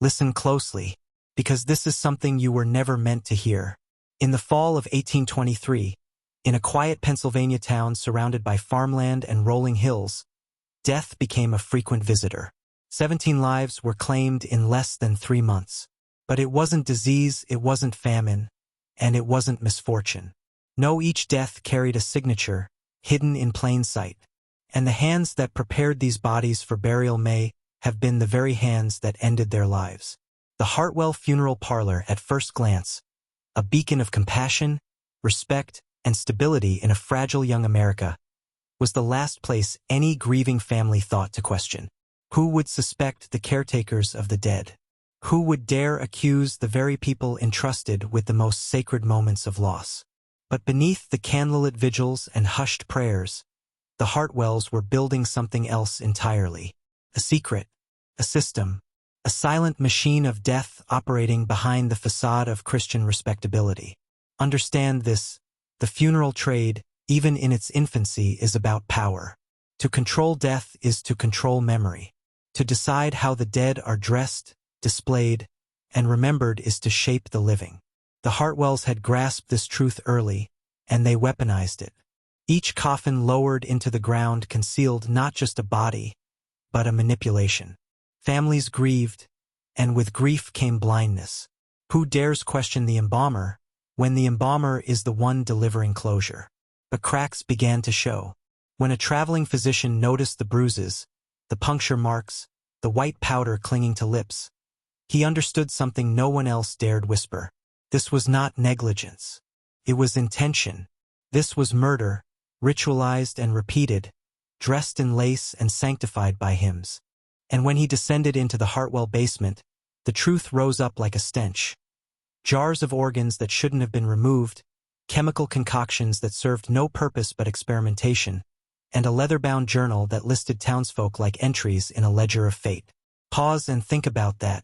Listen closely, because this is something you were never meant to hear. In the fall of 1823, in a quiet Pennsylvania town surrounded by farmland and rolling hills, death became a frequent visitor. 17 lives were claimed in less than 3 months. But it wasn't disease, it wasn't famine, and it wasn't misfortune. No, each death carried a signature, hidden in plain sight. And the hands that prepared these bodies for burial may have been the very hands that ended their lives. The Hartwell funeral parlor, at first glance, a beacon of compassion, respect, and stability in a fragile young America, was the last place any grieving family thought to question. Who would suspect the caretakers of the dead? Who would dare accuse the very people entrusted with the most sacred moments of loss? But beneath the candlelit vigils and hushed prayers, the Hartwells were building something else entirely. A secret, a system, a silent machine of death operating behind the facade of Christian respectability. Understand this: the funeral trade, even in its infancy, is about power. To control death is to control memory. To decide how the dead are dressed, displayed, and remembered is to shape the living. The Hartwells had grasped this truth early, and they weaponized it. Each coffin lowered into the ground concealed not just a body, but a manipulation. Families grieved, and with grief came blindness. Who dares question the embalmer when the embalmer is the one delivering closure? But cracks began to show. When a traveling physician noticed the bruises, the puncture marks, the white powder clinging to lips, he understood something no one else dared whisper. This was not negligence. It was intention. This was murder, ritualized and repeated, dressed in lace and sanctified by hymns. And when he descended into the Hartwell basement, the truth rose up like a stench. Jars of organs that shouldn't have been removed, chemical concoctions that served no purpose but experimentation, and a leather-bound journal that listed townsfolk like entries in a ledger of fate. Pause and think about that.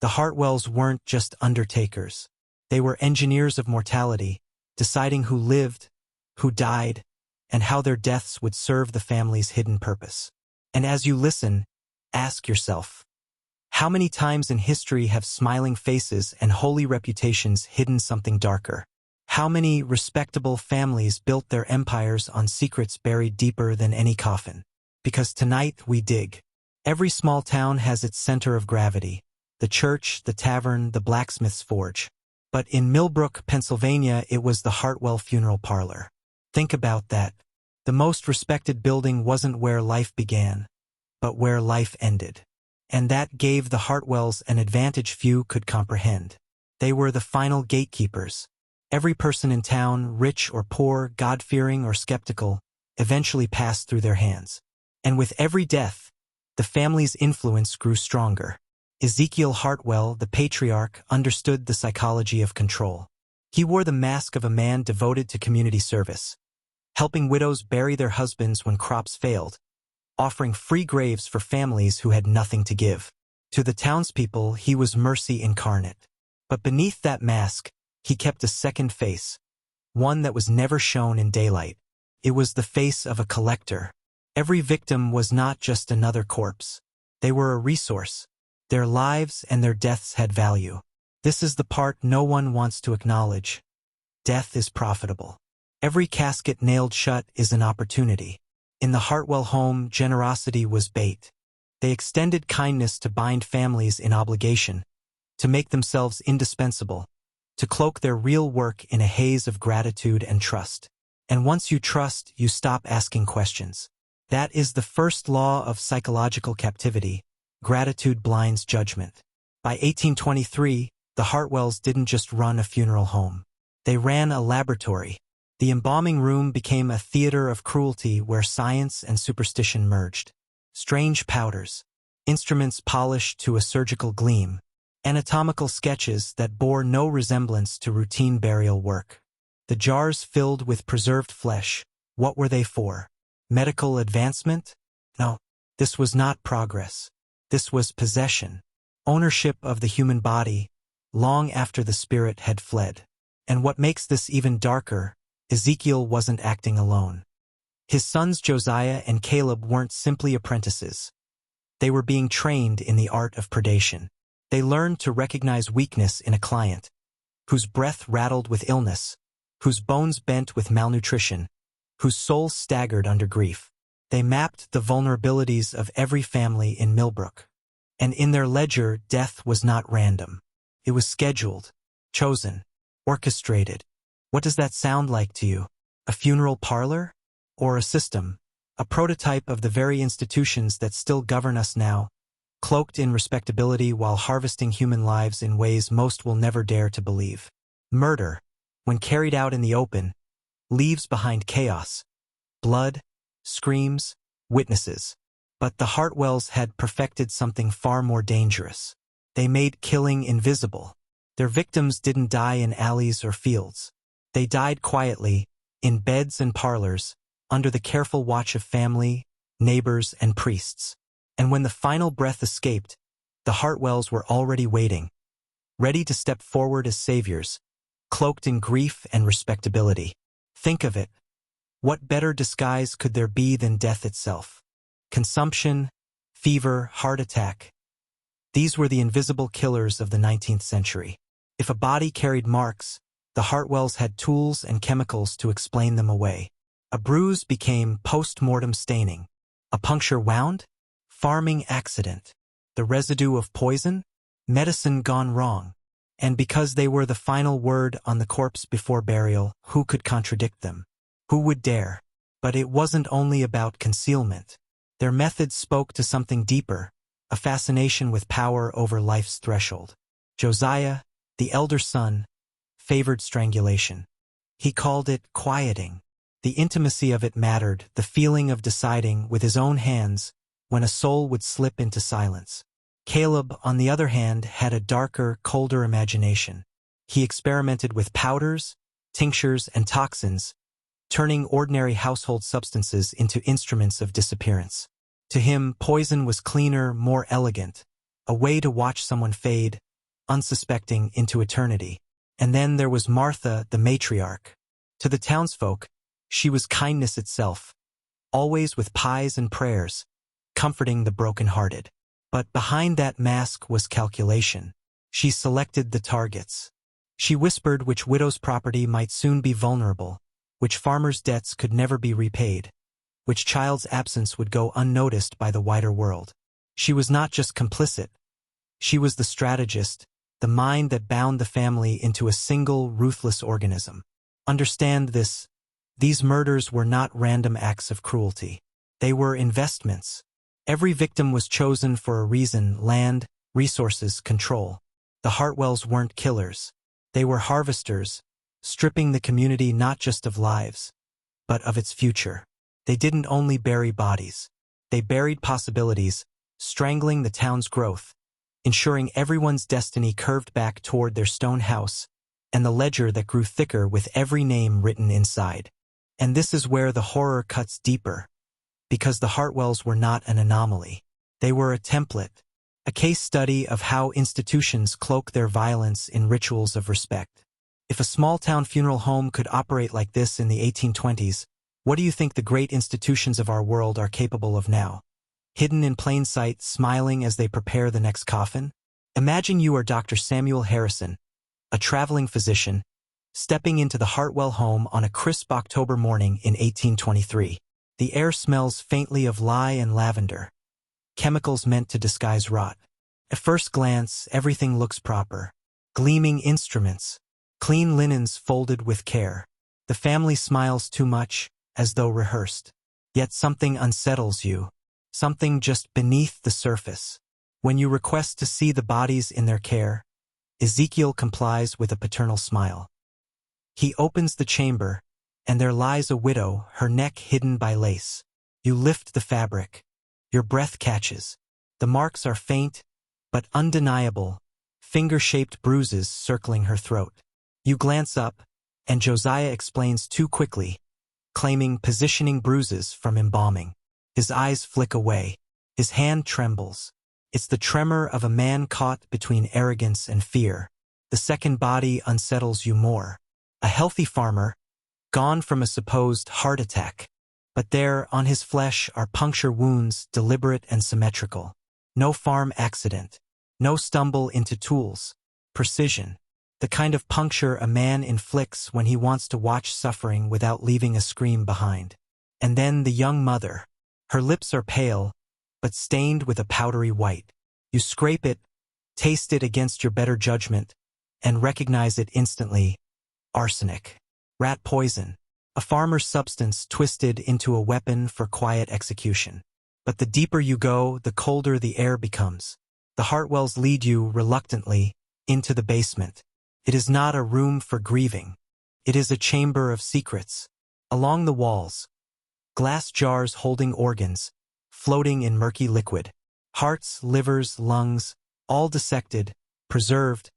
The Hartwells weren't just undertakers. They were engineers of mortality, deciding who lived, who died, and how their deaths would serve the family's hidden purpose. And as you listen, ask yourself, how many times in history have smiling faces and holy reputations hidden something darker? How many respectable families built their empires on secrets buried deeper than any coffin? Because tonight we dig. Every small town has its center of gravity: the church, the tavern, the blacksmith's forge. But in Millbrook, Pennsylvania, it was the Hartwell funeral parlor. Think about that. The most respected building wasn't where life began, but where life ended. And that gave the Hartwells an advantage few could comprehend. They were the final gatekeepers. Every person in town, rich or poor, God-fearing or skeptical, eventually passed through their hands. And with every death, the family's influence grew stronger. Ezekiel Hartwell, the patriarch, understood the psychology of control. He wore the mask of a man devoted to community service, helping widows bury their husbands when crops failed, offering free graves for families who had nothing to give. To the townspeople, he was mercy incarnate. But beneath that mask, he kept a second face, one that was never shown in daylight. It was the face of a collector. Every victim was not just another corpse. They were a resource. Their lives and their deaths had value. This is the part no one wants to acknowledge. Death is profitable. Every casket nailed shut is an opportunity. In the Hartwell home, generosity was bait. They extended kindness to bind families in obligation, to make themselves indispensable, to cloak their real work in a haze of gratitude and trust. And once you trust, you stop asking questions. That is the first law of psychological captivity. Gratitude blinds judgment. By 1823, the Hartwells didn't just run a funeral home. They ran a laboratory. The embalming room became a theater of cruelty where science and superstition merged. Strange powders, instruments polished to a surgical gleam, anatomical sketches that bore no resemblance to routine burial work. The jars filled with preserved flesh, what were they for? Medical advancement? No, this was not progress. This was possession, ownership of the human body, long after the spirit had fled. And what makes this even darker, Ezekiel wasn't acting alone. His sons Josiah and Caleb weren't simply apprentices. They were being trained in the art of predation. They learned to recognize weakness in a client, whose breath rattled with illness, whose bones bent with malnutrition, whose soul staggered under grief. They mapped the vulnerabilities of every family in Millbrook. And in their ledger, death was not random. It was scheduled, chosen, orchestrated. What does that sound like to you? A funeral parlor? Or a system, a prototype of the very institutions that still govern us now, cloaked in respectability while harvesting human lives in ways most will never dare to believe? Murder, when carried out in the open, leaves behind chaos, blood, screams, witnesses. But the Hartwells had perfected something far more dangerous. They made killing invisible. Their victims didn't die in alleys or fields. They died quietly, in beds and parlors, under the careful watch of family, neighbors, and priests. And when the final breath escaped, the Hartwells were already waiting, ready to step forward as saviors, cloaked in grief and respectability. Think of it. What better disguise could there be than death itself? Consumption, fever, heart attack. These were the invisible killers of the 19th century. If a body carried marks, the Hartwells had tools and chemicals to explain them away. A bruise became post-mortem staining. A puncture wound? Farming accident. The residue of poison? Medicine gone wrong. And because they were the final word on the corpse before burial, who could contradict them? Who would dare? But it wasn't only about concealment. Their methods spoke to something deeper, a fascination with power over life's threshold. Josiah, the elder son, favored strangulation. He called it quieting. The intimacy of it mattered, the feeling of deciding with his own hands when a soul would slip into silence. Caleb, on the other hand, had a darker, colder imagination. He experimented with powders, tinctures, and toxins, turning ordinary household substances into instruments of disappearance. To him, poison was cleaner, more elegant, a way to watch someone fade, unsuspecting, into eternity. And then there was Martha, the matriarch. To the townsfolk, she was kindness itself, always with pies and prayers, comforting the broken-hearted. But behind that mask was calculation. She selected the targets. She whispered which widow's property might soon be vulnerable, which farmer's debts could never be repaid, which child's absence would go unnoticed by the wider world. She was not just complicit. She was the strategist, the mind that bound the family into a single, ruthless organism. Understand this. These murders were not random acts of cruelty. They were investments. Every victim was chosen for a reason: land, resources, control. The Hartwells weren't killers. They were harvesters, stripping the community not just of lives, but of its future. They didn't only bury bodies. They buried possibilities, strangling the town's growth, ensuring everyone's destiny curved back toward their stone house and the ledger that grew thicker with every name written inside. And this is where the horror cuts deeper, because the Hartwells were not an anomaly. They were a template, a case study of how institutions cloak their violence in rituals of respect. If a small-town funeral home could operate like this in the 1820s, what do you think the great institutions of our world are capable of now? Hidden in plain sight, smiling as they prepare the next coffin? Imagine you are Dr. Samuel Harrison, a traveling physician, stepping into the Hartwell home on a crisp October morning in 1823. The air smells faintly of lye and lavender, chemicals meant to disguise rot. At first glance, everything looks proper. Gleaming instruments, clean linens folded with care. The family smiles too much, as though rehearsed. Yet something unsettles you, something just beneath the surface. When you request to see the bodies in their care, Ezekiel complies with a paternal smile. He opens the chamber, and there lies a widow, her neck hidden by lace. You lift the fabric. Your breath catches. The marks are faint, but undeniable, finger-shaped bruises circling her throat. You glance up, and Josiah explains too quickly, claiming positioning bruises from embalming. His eyes flick away. His hand trembles. It's the tremor of a man caught between arrogance and fear. The second body unsettles you more. A healthy farmer, gone from a supposed heart attack. But there, on his flesh, are puncture wounds, deliberate and symmetrical. No farm accident. No stumble into tools. Precision. The kind of puncture a man inflicts when he wants to watch suffering without leaving a scream behind. And then the young mother. Her lips are pale, but stained with a powdery white. You scrape it, taste it against your better judgment, and recognize it instantly. Arsenic. Rat poison. A farmer's substance twisted into a weapon for quiet execution. But the deeper you go, the colder the air becomes. The Hartwells lead you, reluctantly, into the basement. It is not a room for grieving. It is a chamber of secrets. Along the walls, glass jars holding organs, floating in murky liquid. Hearts, livers, lungs, all dissected, preserved,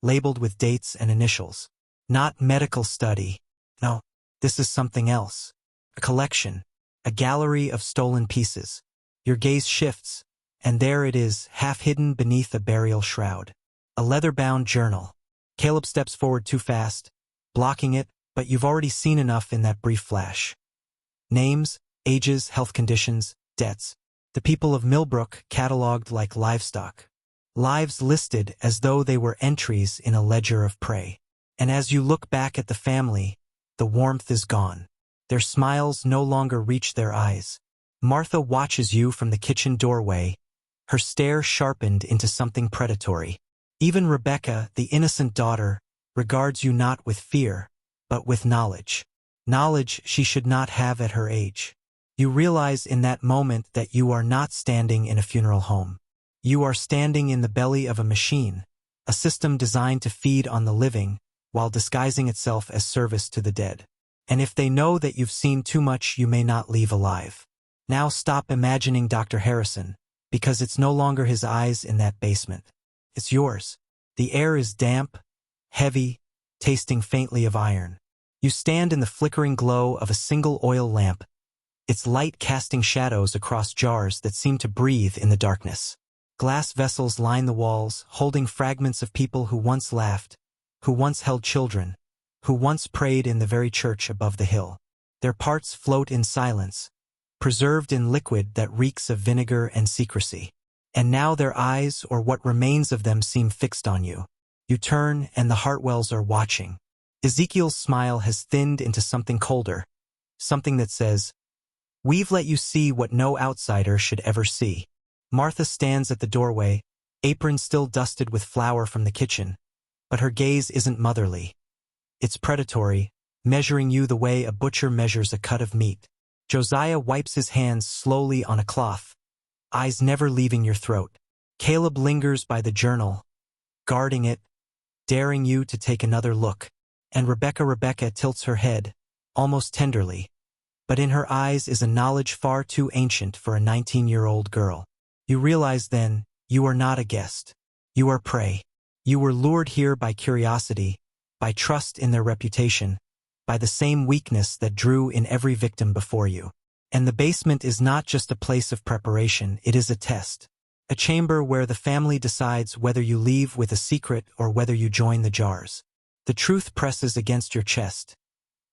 labeled with dates and initials. Not medical study. No, this is something else. A collection, a gallery of stolen pieces. Your gaze shifts, and there it is, half hidden beneath a burial shroud. A leather-bound journal. Caleb steps forward too fast, blocking it, but you've already seen enough in that brief flash. Names, ages, health conditions, debts. The people of Millbrook catalogued like livestock. Lives listed as though they were entries in a ledger of prey. And as you look back at the family, the warmth is gone. Their smiles no longer reach their eyes. Martha watches you from the kitchen doorway, her stare sharpened into something predatory. Even Rebecca, the innocent daughter, regards you not with fear, but with knowledge. Knowledge she should not have at her age. You realize in that moment that you are not standing in a funeral home. You are standing in the belly of a machine, a system designed to feed on the living, while disguising itself as service to the dead. And if they know that you've seen too much, you may not leave alive. Now stop imagining Dr. Harrison, because it's no longer his eyes in that basement. It's yours. The air is damp, heavy, tasting faintly of iron. You stand in the flickering glow of a single oil lamp, its light casting shadows across jars that seem to breathe in the darkness. Glass vessels line the walls, holding fragments of people who once laughed, who once held children, who once prayed in the very church above the hill. Their parts float in silence, preserved in liquid that reeks of vinegar and secrecy. And now their eyes, or what remains of them, seem fixed on you. You turn, and the Hartwells are watching. Ezekiel's smile has thinned into something colder, something that says, "We've let you see what no outsider should ever see." Martha stands at the doorway, apron still dusted with flour from the kitchen, but her gaze isn't motherly. It's predatory, measuring you the way a butcher measures a cut of meat. Josiah wipes his hands slowly on a cloth, eyes never leaving your throat. Caleb lingers by the journal, guarding it, daring you to take another look. And Rebecca tilts her head, almost tenderly. But in her eyes is a knowledge far too ancient for a 19-year-old girl. You realize then, you are not a guest. You are prey. You were lured here by curiosity, by trust in their reputation, by the same weakness that drew in every victim before you. And the basement is not just a place of preparation, it is a test. A chamber where the family decides whether you leave with a secret or whether you join the jars. The truth presses against your chest.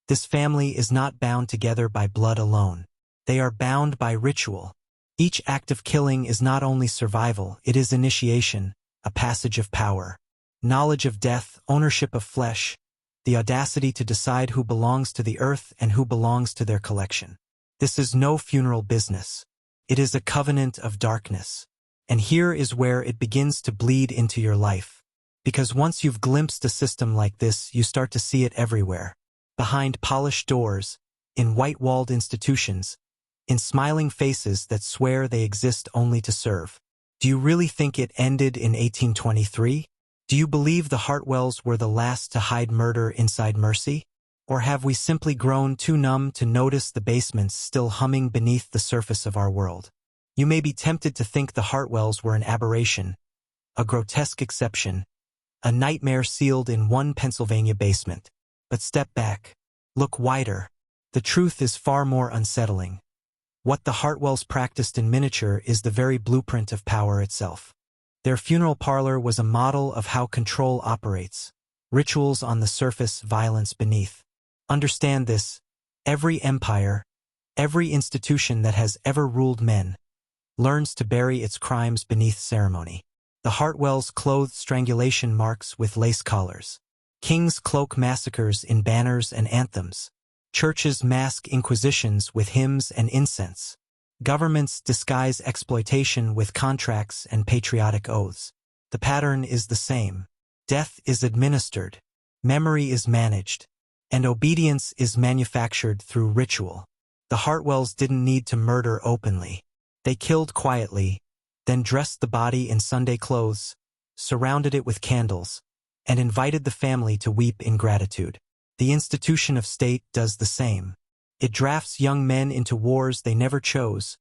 This family is not bound together by blood alone. They are bound by ritual. Each act of killing is not only survival, it is initiation, a passage of power. Knowledge of death, ownership of flesh, the audacity to decide who belongs to the earth and who belongs to their collection. This is no funeral business. It is a covenant of darkness. And here is where it begins to bleed into your life. Because once you've glimpsed a system like this, you start to see it everywhere. Behind polished doors, in white-walled institutions, in smiling faces that swear they exist only to serve. Do you really think it ended in 1823? Do you believe the Hartwells were the last to hide murder inside mercy? Or have we simply grown too numb to notice the basements still humming beneath the surface of our world? You may be tempted to think the Hartwells were an aberration, a grotesque exception, a nightmare sealed in one Pennsylvania basement. But step back. Look wider. The truth is far more unsettling. What the Hartwells practiced in miniature is the very blueprint of power itself. Their funeral parlor was a model of how control operates. Rituals on the surface, violence beneath. Understand this, every empire, every institution that has ever ruled men, learns to bury its crimes beneath ceremony. The Hartwells clothed strangulation marks with lace collars. Kings cloak massacres in banners and anthems. Churches mask inquisitions with hymns and incense. Governments disguise exploitation with contracts and patriotic oaths. The pattern is the same. Death is administered, memory is managed, and obedience is manufactured through ritual. The Hartwells didn't need to murder openly. They killed quietly, then dressed the body in Sunday clothes, surrounded it with candles, and invited the family to weep in gratitude. The institution of state does the same. It drafts young men into wars they never chose,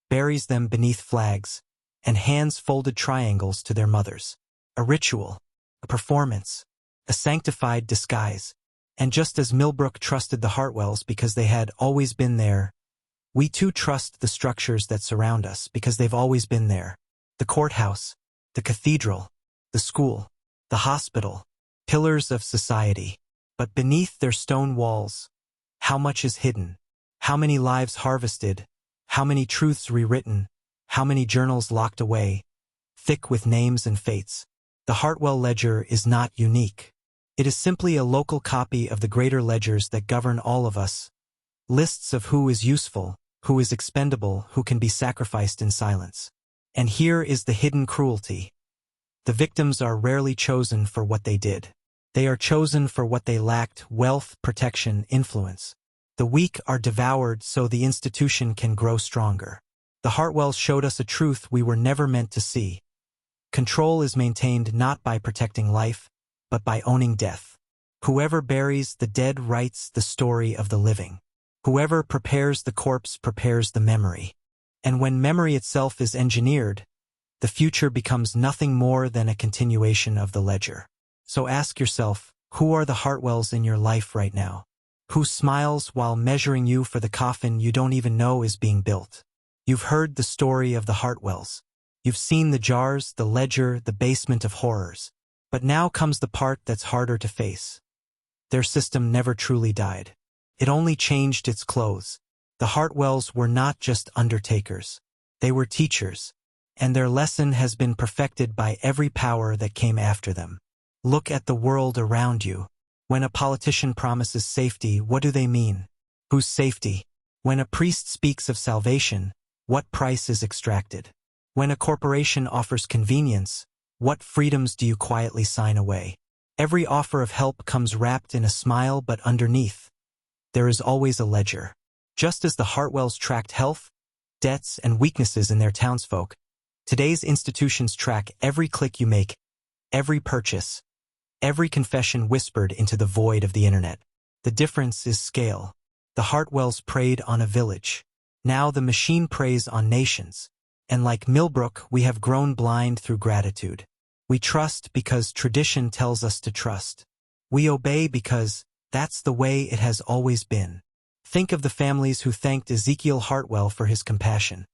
buries them beneath flags, and hands folded triangles to their mothers. A ritual, a performance, a sanctified disguise. And just as Millbrook trusted the Hartwells because they had always been there, we too trust the structures that surround us because they've always been there. The courthouse, the cathedral, the school, the hospital, pillars of society. But beneath their stone walls, how much is hidden? How many lives harvested? How many truths rewritten? How many journals locked away, thick with names and fates? The Hartwell ledger is not unique. It is simply a local copy of the greater ledgers that govern all of us. Lists of who is useful, who is expendable, who can be sacrificed in silence. And here is the hidden cruelty. The victims are rarely chosen for what they did. They are chosen for what they lacked: wealth, protection, influence. The weak are devoured so the institution can grow stronger. The Hartwells showed us a truth we were never meant to see. Control is maintained not by protecting life, but by owning death. Whoever buries the dead writes the story of the living. Whoever prepares the corpse prepares the memory. And when memory itself is engineered, the future becomes nothing more than a continuation of the ledger. So ask yourself, who are the Hartwells in your life right now? Who smiles while measuring you for the coffin you don't even know is being built? You've heard the story of the Hartwells. You've seen the jars, the ledger, the basement of horrors. But now comes the part that's harder to face. Their system never truly died. It only changed its clothes. The Hartwells were not just undertakers. They were teachers. And their lesson has been perfected by every power that came after them. Look at the world around you. When a politician promises safety, what do they mean? Whose safety? When a priest speaks of salvation, what price is extracted? When a corporation offers convenience, what freedoms do you quietly sign away? Every offer of help comes wrapped in a smile, but underneath, there is always a ledger. Just as the Hartwells tracked health, debts, and weaknesses in their townsfolk, today's institutions track every click you make, every purchase, every confession whispered into the void of the internet. The difference is scale. The Hartwells preyed on a village. Now the machine preys on nations. And like Millbrook, we have grown blind through gratitude. We trust because tradition tells us to trust. We obey because that's the way it has always been. Think of the families who thanked Ezekiel Hartwell for his compassion,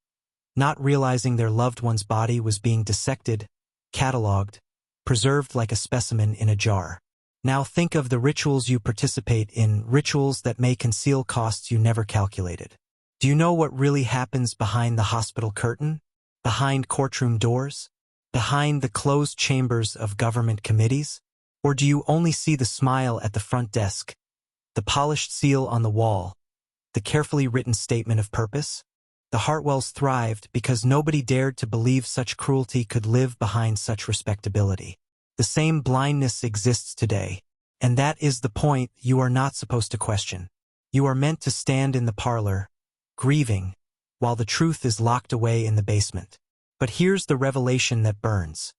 not realizing their loved one's body was being dissected, catalogued, preserved like a specimen in a jar. Now think of the rituals you participate in, rituals that may conceal costs you never calculated. Do you know what really happens behind the hospital curtain? Behind courtroom doors? Behind the closed chambers of government committees? Or do you only see the smile at the front desk, the polished seal on the wall, the carefully written statement of purpose? The Hartwells thrived because nobody dared to believe such cruelty could live behind such respectability. The same blindness exists today, and that is the point you are not supposed to question. You are meant to stand in the parlor, grieving, while the truth is locked away in the basement. But here's the revelation that burns.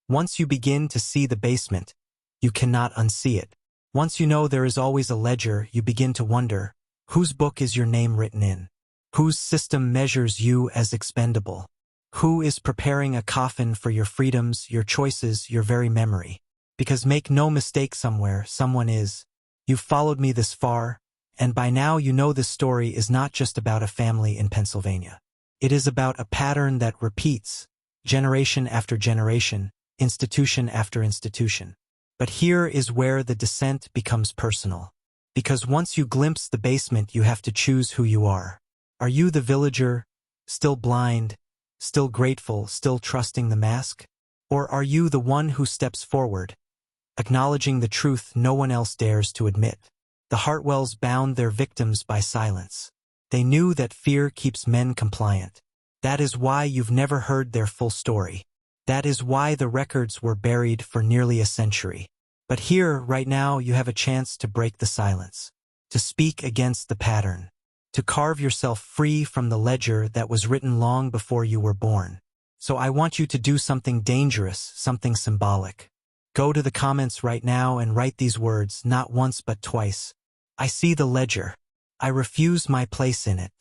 Once you begin to see the basement, you cannot unsee it. Once you know there is always a ledger, you begin to wonder, whose book is your name written in? Whose system measures you as expendable? Who is preparing a coffin for your freedoms, your choices, your very memory? Because make no mistake, somewhere, someone is. You've followed me this far, and by now you know this story is not just about a family in Pennsylvania. It is about a pattern that repeats, generation after generation, institution after institution. But here is where the descent becomes personal. Because once you glimpse the basement, you have to choose who you are. Are you the villager, still blind, still grateful, still trusting the mask? Or are you the one who steps forward, acknowledging the truth no one else dares to admit? The Hartwells bound their victims by silence. They knew that fear keeps men compliant. That is why you've never heard their full story. That is why the records were buried for nearly a century. But here, right now, you have a chance to break the silence, to speak against the pattern, to carve yourself free from the ledger that was written long before you were born. So I want you to do something dangerous, something symbolic. Go to the comments right now and write these words, not once but twice. I see the ledger. I refuse my place in it.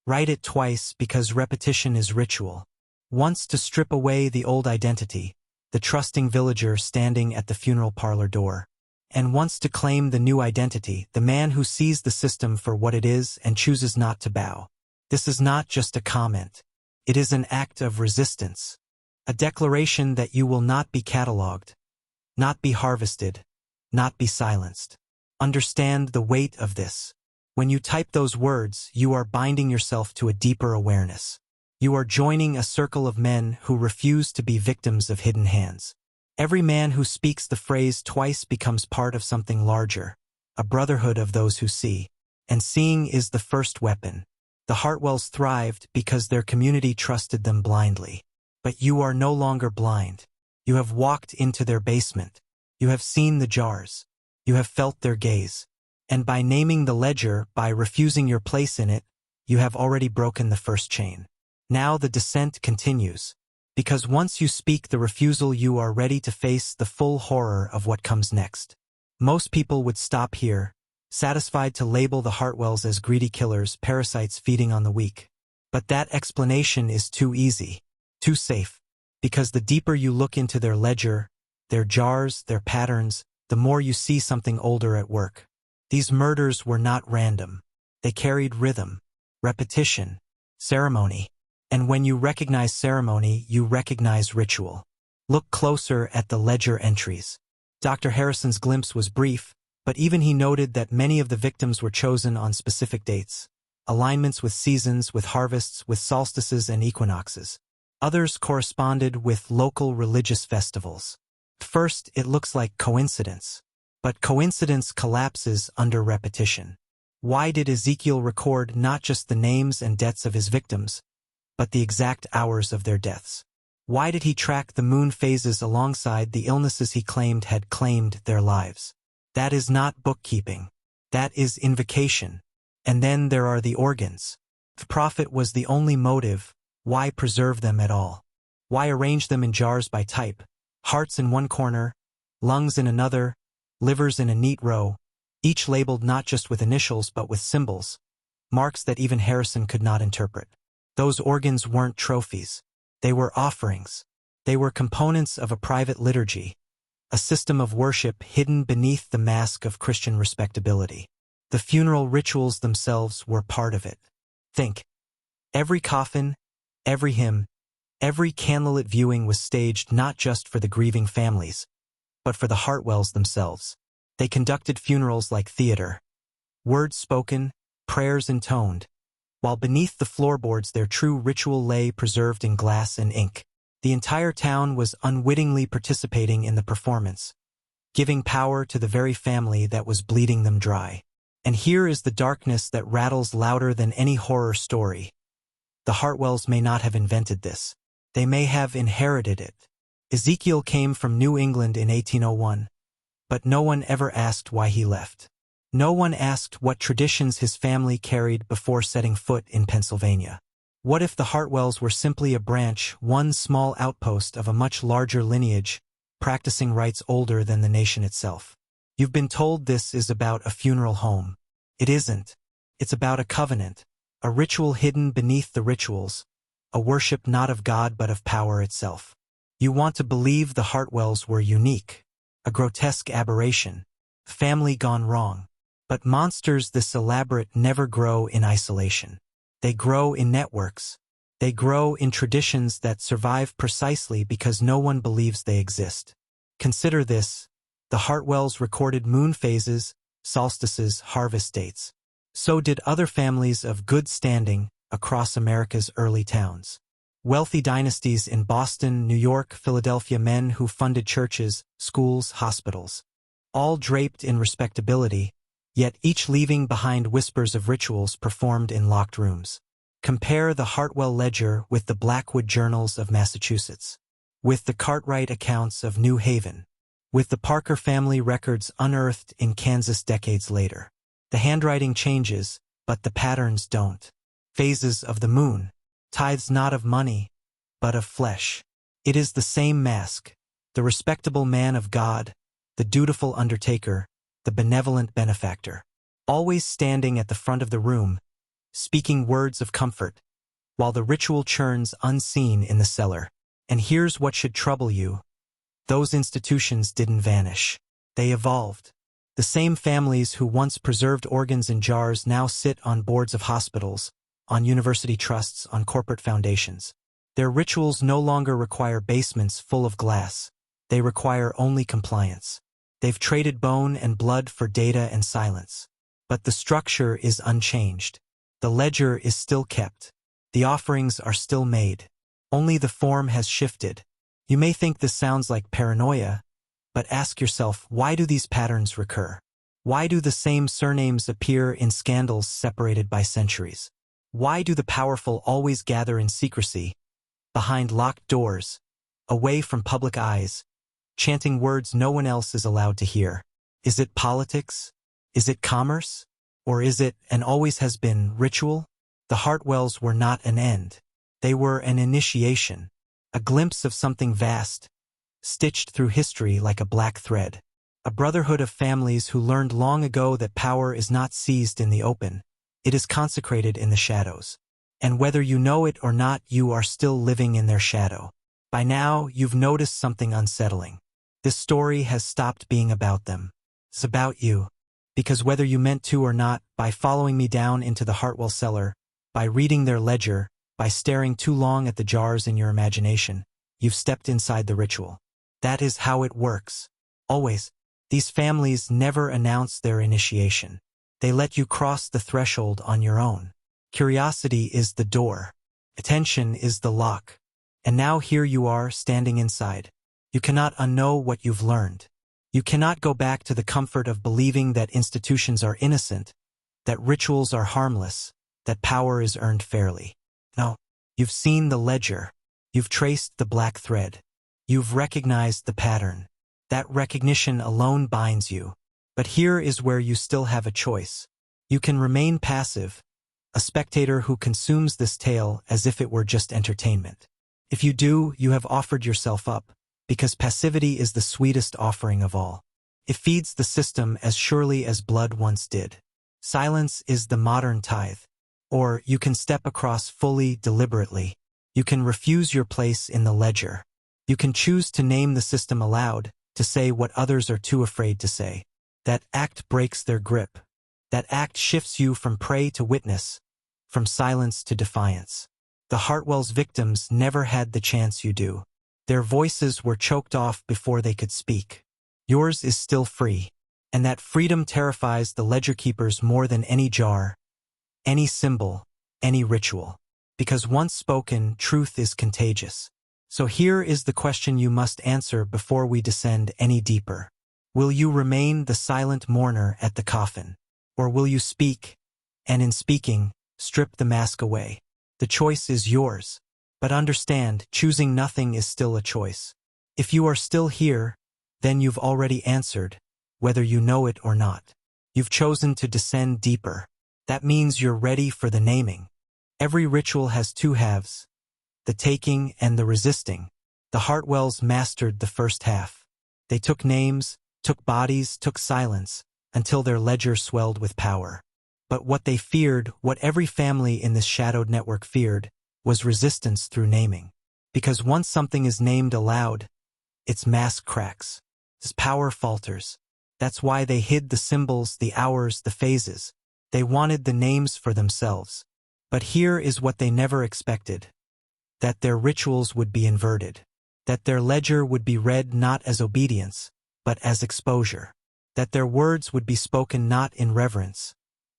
Write it twice because repetition is ritual. Once to strip away the old identity, the trusting villager standing at the funeral parlor door. And once to claim the new identity, the man who sees the system for what it is and chooses not to bow. This is not just a comment. It is an act of resistance. A declaration that you will not be catalogued, not be harvested, not be silenced. Understand the weight of this. When you type those words, you are binding yourself to a deeper awareness. You are joining a circle of men who refuse to be victims of hidden hands. Every man who speaks the phrase twice becomes part of something larger, a brotherhood of those who see. And seeing is the first weapon. The Hartwells thrived because their community trusted them blindly. But you are no longer blind. You have walked into their basement. You have seen the jars. You have felt their gaze. And by naming the ledger, by refusing your place in it, you have already broken the first chain. Now the descent continues. Because once you speak the refusal, you are ready to face the full horror of what comes next. Most people would stop here, satisfied to label the Hartwells as greedy killers, parasites feeding on the weak. But that explanation is too easy, too safe. Because the deeper you look into their ledger, their jars, their patterns, the more you see something older at work. These murders were not random. They carried rhythm, repetition, ceremony. And when you recognize ceremony, you recognize ritual. Look closer at the ledger entries. Dr. Harrison's glimpse was brief, but even he noted that many of the victims were chosen on specific dates, alignments with seasons, with harvests, with solstices and equinoxes. Others corresponded with local religious festivals. First, it looks like coincidence. But coincidence collapses under repetition. Why did Ezekiel record not just the names and deaths of his victims, but the exact hours of their deaths? Why did he track the moon phases alongside the illnesses he claimed had claimed their lives? That is not bookkeeping. That is invocation. And then there are the organs. If profit was the only motive, why preserve them at all? Why arrange them in jars by type? Hearts in one corner, lungs in another, livers in a neat row, each labeled not just with initials but with symbols, marks that even Harrison could not interpret. Those organs weren't trophies. They were offerings. They were components of a private liturgy, a system of worship hidden beneath the mask of Christian respectability. The funeral rituals themselves were part of it. Think. Every coffin, every hymn, every candlelit viewing was staged not just for the grieving families, but for the Hartwells themselves. They conducted funerals like theater. Words spoken, prayers intoned, while beneath the floorboards their true ritual lay preserved in glass and ink. The entire town was unwittingly participating in the performance, giving power to the very family that was bleeding them dry. And here is the darkness that rattles louder than any horror story. The Hartwells may not have invented this. They may have inherited it. Ezekiel came from New England in 1801, but no one ever asked why he left. No one asked what traditions his family carried before setting foot in Pennsylvania. What if the Hartwells were simply a branch, one small outpost of a much larger lineage, practicing rites older than the nation itself? You've been told this is about a funeral home. It isn't. It's about a covenant, a ritual hidden beneath the rituals, a worship not of God but of power itself. You want to believe the Hartwells were unique, a grotesque aberration, family gone wrong. But monsters this elaborate never grow in isolation. They grow in networks. They grow in traditions that survive precisely because no one believes they exist. Consider this. The Hartwells recorded moon phases, solstices, harvest dates. So did other families of good standing across America's early towns. Wealthy dynasties in Boston, New York, Philadelphia, men who funded churches, schools, hospitals. All draped in respectability, yet each leaving behind whispers of rituals performed in locked rooms. Compare the Hartwell Ledger with the Blackwood Journals of Massachusetts, with the Cartwright accounts of New Haven, with the Parker family records unearthed in Kansas decades later. The handwriting changes, but the patterns don't. Phases of the moon, tithes not of money, but of flesh. It is the same mask, the respectable man of God, the dutiful undertaker, the benevolent benefactor, always standing at the front of the room, speaking words of comfort, while the ritual churns unseen in the cellar. And here's what should trouble you. Those institutions didn't vanish. They evolved. The same families who once preserved organs in jars now sit on boards of hospitals, on university trusts, on corporate foundations. Their rituals no longer require basements full of glass. They require only compliance. They've traded bone and blood for data and silence. But the structure is unchanged. The ledger is still kept. The offerings are still made. Only the form has shifted. You may think this sounds like paranoia, but ask yourself, why do these patterns recur? Why do the same surnames appear in scandals separated by centuries? Why do the powerful always gather in secrecy, behind locked doors, away from public eyes, chanting words no one else is allowed to hear? Is it politics? Is it commerce? Or is it, and always has been, ritual? The Hartwells were not an end. They were an initiation, a glimpse of something vast, stitched through history like a black thread. A brotherhood of families who learned long ago that power is not seized in the open, it is consecrated in the shadows. And whether you know it or not, you are still living in their shadow. By now, you've noticed something unsettling. This story has stopped being about them. It's about you. Because whether you meant to or not, by following me down into the Hartwell cellar, by reading their ledger, by staring too long at the jars in your imagination, you've stepped inside the ritual. That is how it works. Always. These families never announce their initiation. They let you cross the threshold on your own. Curiosity is the door. Attention is the lock. And now here you are, standing inside. You cannot unknow what you've learned. You cannot go back to the comfort of believing that institutions are innocent, that rituals are harmless, that power is earned fairly. No, you've seen the ledger. You've traced the black thread. You've recognized the pattern. That recognition alone binds you. But here is where you still have a choice. You can remain passive, a spectator who consumes this tale as if it were just entertainment. If you do, you have offered yourself up, because passivity is the sweetest offering of all. It feeds the system as surely as blood once did. Silence is the modern tithe. Or you can step across fully, deliberately. You can refuse your place in the ledger. You can choose to name the system aloud, to say what others are too afraid to say. That act breaks their grip. That act shifts you from prey to witness, from silence to defiance. The Hartwell's victims never had the chance you do. Their voices were choked off before they could speak. Yours is still free, and that freedom terrifies the ledger keepers more than any jar, any symbol, any ritual. Because once spoken, truth is contagious. So here is the question you must answer before we descend any deeper. Will you remain the silent mourner at the coffin? Or will you speak, and in speaking, strip the mask away? The choice is yours. But understand, choosing nothing is still a choice. If you are still here, then you've already answered, whether you know it or not. You've chosen to descend deeper. That means you're ready for the naming. Every ritual has two halves, the taking and the resisting. The Hartwells mastered the first half. They took names, took bodies, took silence, until their ledger swelled with power. But what they feared, what every family in this shadowed network feared, was resistance through naming. Because once something is named aloud, its mask cracks. Its power falters. That's why they hid the symbols, the hours, the phases. They wanted the names for themselves. But here is what they never expected. That their rituals would be inverted. That their ledger would be read not as obedience, but as exposure. That their words would be spoken not in reverence,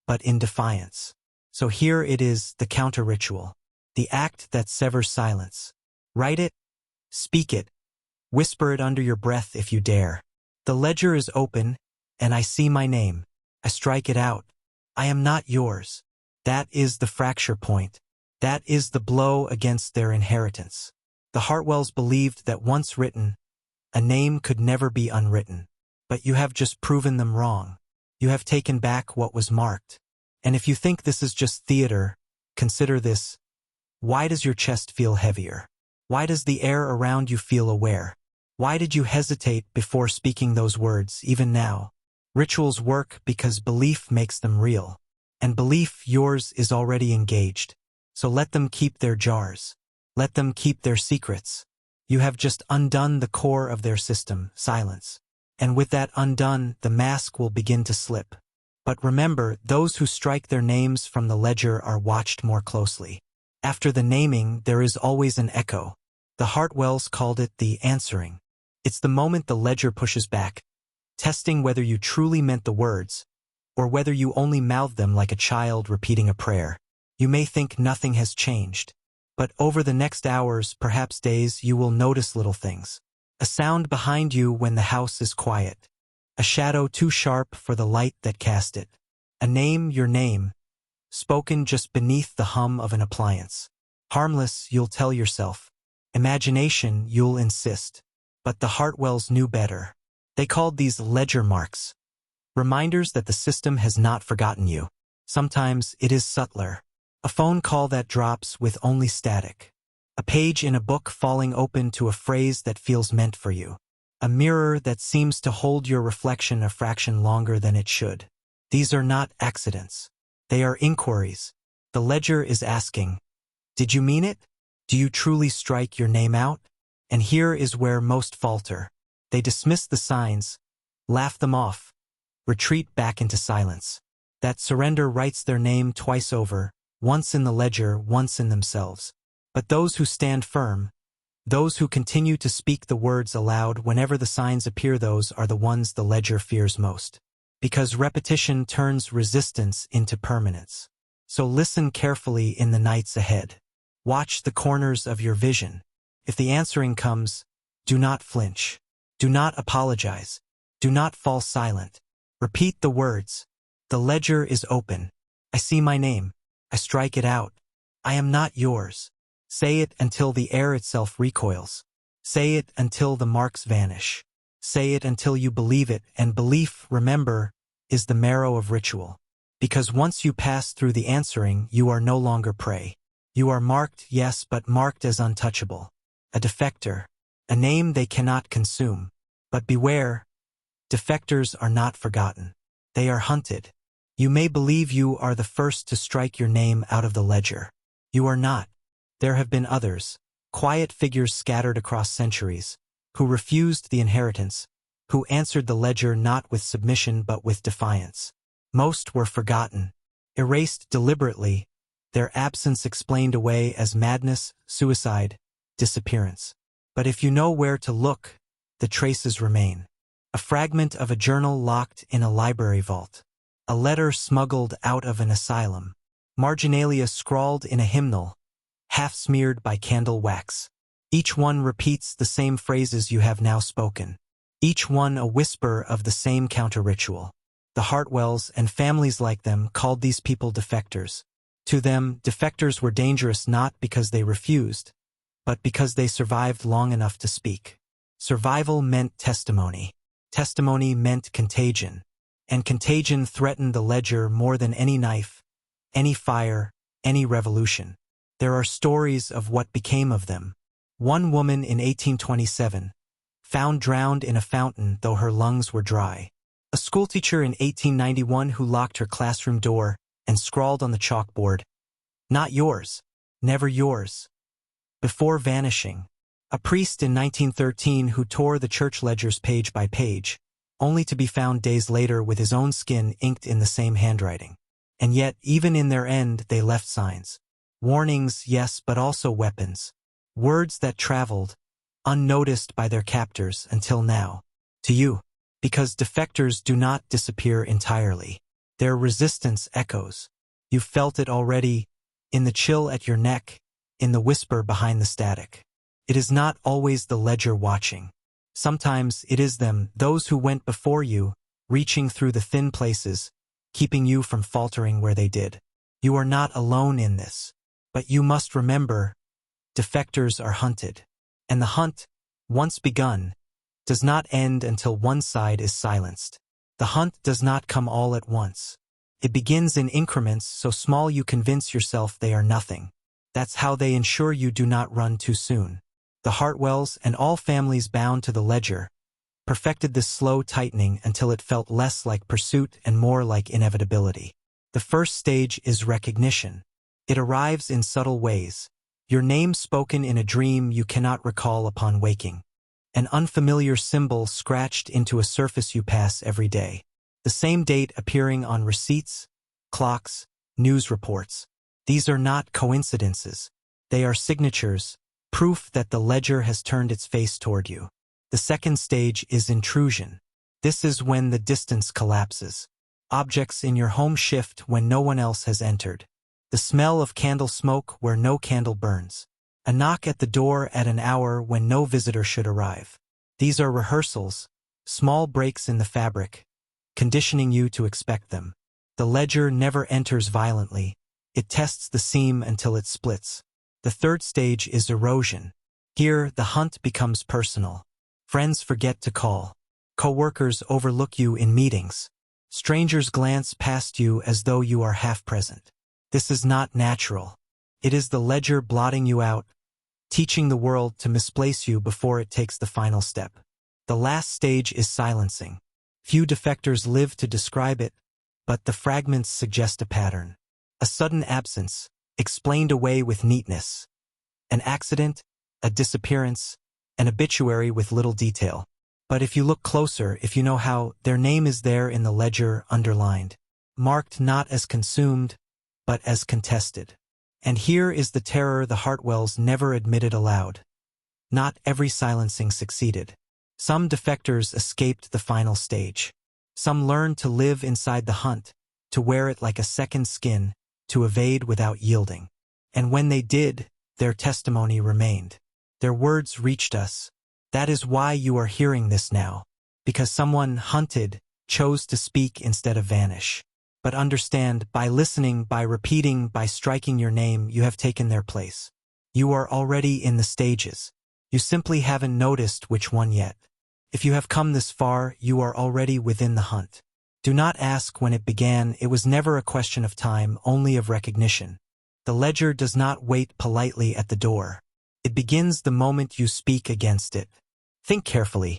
but in defiance. So here it is, the counter-ritual. the act that severs silence. Write it, speak it, whisper it under your breath if you dare. The ledger is open, and I see my name. I strike it out. I am not yours. That is the fracture point. That is the blow against their inheritance. The Hartwells believed that once written, a name could never be unwritten. But you have just proven them wrong. You have taken back what was marked. And if you think this is just theater, consider this. Why does your chest feel heavier? Why does the air around you feel aware? Why did you hesitate before speaking those words, even now? Rituals work because belief makes them real. And belief, yours, is already engaged. So let them keep their jars. Let them keep their secrets. You have just undone the core of their system, silence. And with that undone, the mask will begin to slip. But remember, those who strike their names from the ledger are watched more closely. After the naming, there is always an echo. The Hartwells called it the answering. It's the moment the ledger pushes back, testing whether you truly meant the words, or whether you only mouthed them like a child repeating a prayer. You may think nothing has changed, but over the next hours, perhaps days, you will notice little things. A sound behind you when the house is quiet. A shadow too sharp for the light that cast it. A name, your name, spoken just beneath the hum of an appliance. Harmless, you'll tell yourself. Imagination, you'll insist. But the Hartwells knew better. They called these ledger marks. Reminders that the system has not forgotten you. Sometimes it is subtler. A phone call that drops with only static. A page in a book falling open to a phrase that feels meant for you. A mirror that seems to hold your reflection a fraction longer than it should. These are not accidents. They are inquiries. The ledger is asking, did you mean it? Do you truly strike your name out? And here is where most falter. They dismiss the signs, laugh them off, retreat back into silence. That surrender writes their name twice over, once in the ledger, once in themselves. But those who stand firm, those who continue to speak the words aloud whenever the signs appear, those are the ones the ledger fears most. Because repetition turns resistance into permanence. So listen carefully in the nights ahead. Watch the corners of your vision. If the answering comes, do not flinch. Do not apologize. Do not fall silent. Repeat the words. The ledger is open. I see my name. I strike it out. I am not yours. Say it until the air itself recoils. Say it until the marks vanish. Say it until you believe it, and belief, remember, is the marrow of ritual. Because once you pass through the answering, you are no longer prey. You are marked, yes, but marked as untouchable. A defector. A name they cannot consume. But beware, defectors are not forgotten. They are hunted. You may believe you are the first to strike your name out of the ledger. You are not. There have been others, quiet figures scattered across centuries, who refused the inheritance, who answered the ledger not with submission but with defiance. Most were forgotten, erased deliberately, their absence explained away as madness, suicide, disappearance. But if you know where to look, the traces remain. A fragment of a journal locked in a library vault. A letter smuggled out of an asylum. Marginalia scrawled in a hymnal, half smeared by candle wax. Each one repeats the same phrases you have now spoken. Each one a whisper of the same counter-ritual. The Hartwells and families like them called these people defectors. To them, defectors were dangerous not because they refused, but because they survived long enough to speak. Survival meant testimony. Testimony meant contagion. And contagion threatened the ledger more than any knife, any fire, any revolution. There are stories of what became of them. One woman in 1827, found drowned in a fountain though her lungs were dry. A schoolteacher in 1891 who locked her classroom door and scrawled on the chalkboard, "Not yours, never yours," before vanishing. A priest in 1913 who tore the church ledgers page by page, only to be found days later with his own skin inked in the same handwriting. And yet, even in their end, they left signs. Warnings, yes, but also weapons. Words that traveled, unnoticed by their captors until now. To you. Because defectors do not disappear entirely. Their resistance echoes. You felt it already, in the chill at your neck, in the whisper behind the static. It is not always the ledger watching. Sometimes it is them, those who went before you, reaching through the thin places, keeping you from faltering where they did. You are not alone in this. But you must remember, defectors are hunted. And the hunt, once begun, does not end until one side is silenced. The hunt does not come all at once. It begins in increments so small you convince yourself they are nothing. That's how they ensure you do not run too soon. The Hartwells and all families bound to the ledger perfected this slow tightening until it felt less like pursuit and more like inevitability. The first stage is recognition. It arrives in subtle ways. Your name spoken in a dream you cannot recall upon waking. An unfamiliar symbol scratched into a surface you pass every day. The same date appearing on receipts, clocks, news reports. These are not coincidences. They are signatures, proof that the ledger has turned its face toward you. The second stage is intrusion. This is when the distance collapses. Objects in your home shift when no one else has entered. The smell of candle smoke where no candle burns. A knock at the door at an hour when no visitor should arrive. These are rehearsals, small breaks in the fabric, conditioning you to expect them. The ledger never enters violently. It tests the seam until it splits. The third stage is erosion. Here, the hunt becomes personal. Friends forget to call. Co-workers overlook you in meetings. Strangers glance past you as though you are half present. This is not natural. It is the ledger blotting you out, teaching the world to misplace you before it takes the final step. The last stage is silencing. Few defectors live to describe it, but the fragments suggest a pattern. A sudden absence, explained away with neatness. An accident, a disappearance, an obituary with little detail. But if you look closer, if you know how, their name is there in the ledger underlined, marked not as consumed, but as contested. And here is the terror the Hartwells never admitted aloud. Not every silencing succeeded. Some defectors escaped the final stage. Some learned to live inside the hunt, to wear it like a second skin, to evade without yielding. And when they did, their testimony remained. Their words reached us. That is why you are hearing this now. Because someone hunted chose to speak instead of vanish. But understand, by listening, by repeating, by striking your name, you have taken their place. You are already in the stages. You simply haven't noticed which one yet. If you have come this far, you are already within the hunt. Do not ask when it began. It was never a question of time, only of recognition. The ledger does not wait politely at the door. It begins the moment you speak against it. Think carefully.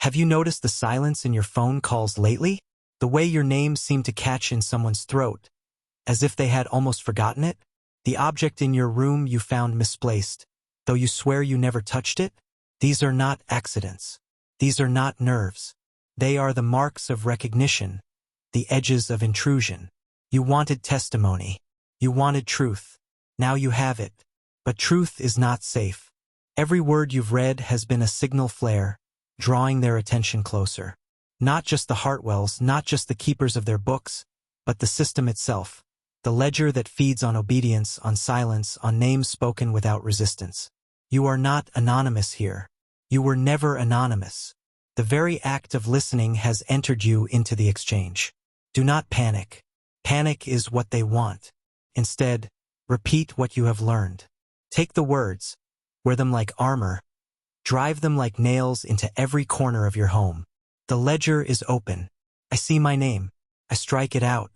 Have you noticed the silence in your phone calls lately? The way your name seemed to catch in someone's throat, as if they had almost forgotten it? The object in your room you found misplaced, though you swear you never touched it? These are not accidents. These are not nerves. They are the marks of recognition, the edges of intrusion. You wanted testimony. You wanted truth. Now you have it. But truth is not safe. Every word you've read has been a signal flare, drawing their attention closer. Not just the Hartwells, not just the keepers of their books, but the system itself. The ledger that feeds on obedience, on silence, on names spoken without resistance. You are not anonymous here. You were never anonymous. The very act of listening has entered you into the exchange. Do not panic. Panic is what they want. Instead, repeat what you have learned. Take the words, wear them like armor, drive them like nails into every corner of your home. The ledger is open. I see my name. I strike it out.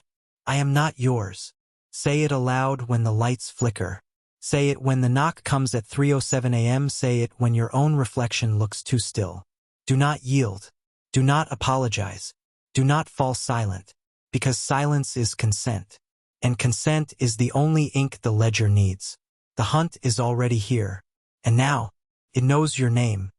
I am not yours. Say it aloud when the lights flicker. Say it when the knock comes at 3:07 a.m. Say it when your own reflection looks too still. Do not yield. Do not apologize. Do not fall silent. Because silence is consent. And consent is the only ink the ledger needs. The hunt is already here. And now, it knows your name.